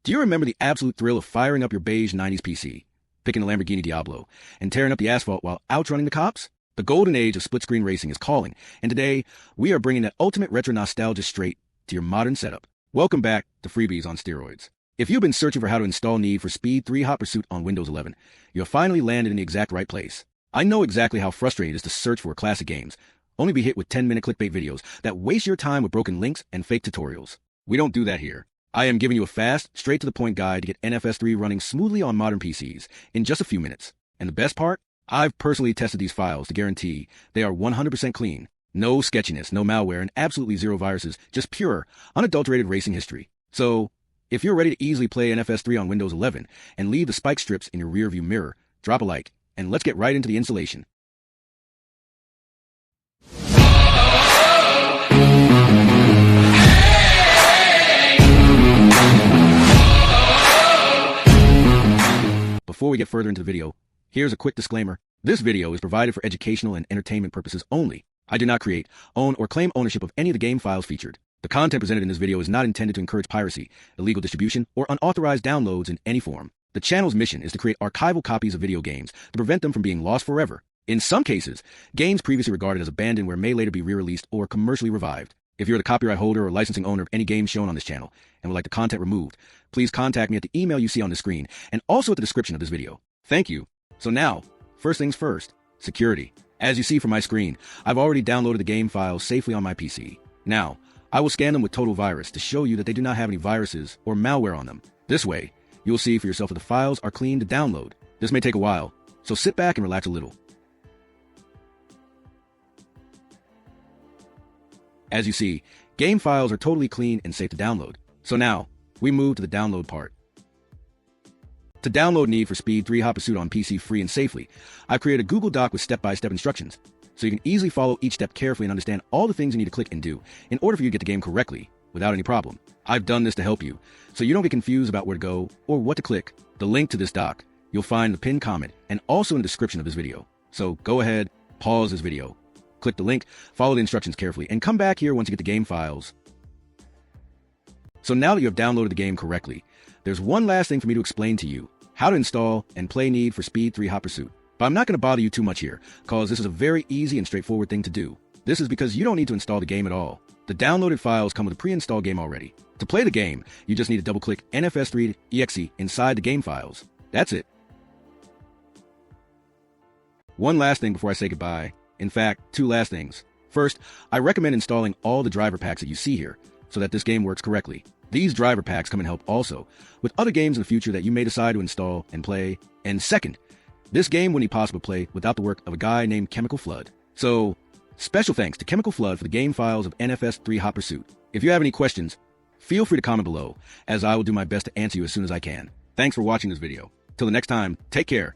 Do you remember the absolute thrill of firing up your beige 90s PC, picking a Lamborghini Diablo, and tearing up the asphalt while outrunning the cops? The golden age of split-screen racing is calling, and today, we are bringing that ultimate retro nostalgia straight to your modern setup. Welcome back to Freebies on Steroids. If you've been searching for how to install Need for Speed 3 Hot Pursuit on Windows 11, you have finally landed in the exact right place. I know exactly how frustrating it is to search for classic games, only be hit with 10-minute clickbait videos that waste your time with broken links and fake tutorials. We don't do that here. I am giving you a fast, straight-to-the-point guide to get NFS3 running smoothly on modern PCs in just a few minutes. And the best part? I've personally tested these files to guarantee they are 100% clean. No sketchiness, no malware, and absolutely zero viruses, just pure, unadulterated racing history. So, if you're ready to easily play NFS3 on Windows 11 and leave the spike strips in your rearview mirror, drop a like, and let's get right into the installation. Before we get further into the video, here's a quick disclaimer. This video is provided for educational and entertainment purposes only. I do not create, own, or claim ownership of any of the game files featured. The content presented in this video is not intended to encourage piracy, illegal distribution, or unauthorized downloads in any form. The channel's mission is to create archival copies of video games to prevent them from being lost forever. In some cases, games previously regarded as abandoned may later be re-released or commercially revived. If you're the copyright holder or licensing owner of any game shown on this channel and would like the content removed, please contact me at the email you see on the screen and also at the description of this video. Thank you. So now, first things first, security. As you see from my screen, I've already downloaded the game files safely on my PC. Now, I will scan them with Total Virus to show you that they do not have any viruses or malware on them. This way, you'll see for yourself that the files are clean to download. This may take a while, so sit back and relax a little. As you see, game files are totally clean and safe to download. So now, we move to the download part. To download Need for Speed 3 Hot Pursuit on PC free and safely, I've created a Google Doc with step-by-step instructions, so you can easily follow each step carefully and understand all the things you need to click and do in order for you to get the game correctly without any problem. I've done this to help you, so you don't get confused about where to go or what to click. The link to this doc, you'll find in the pinned comment and also in the description of this video. So go ahead, pause this video, click the link, follow the instructions carefully, and come back here once you get the game files. So now that you have downloaded the game correctly, there's one last thing for me to explain to you: how to install and play Need for Speed 3 Hot Pursuit. But I'm not going to bother you too much here, cause this is a very easy and straightforward thing to do. This is because you don't need to install the game at all. The downloaded files come with a pre-installed game already. To play the game, you just need to double-click NFS3.exe inside the game files. That's it. One last thing before I say goodbye. In fact, two last things. First, I recommend installing all the driver packs that you see here, so that this game works correctly. These driver packs come in help also with other games in the future that you may decide to install and play. And second, this game wouldn't be possible to play without the work of a guy named ChemicalFlood. So, special thanks to ChemicalFlood for the game files of NFS3 Hot Pursuit. If you have any questions, feel free to comment below, as I will do my best to answer you as soon as I can. Thanks for watching this video. Till the next time, take care.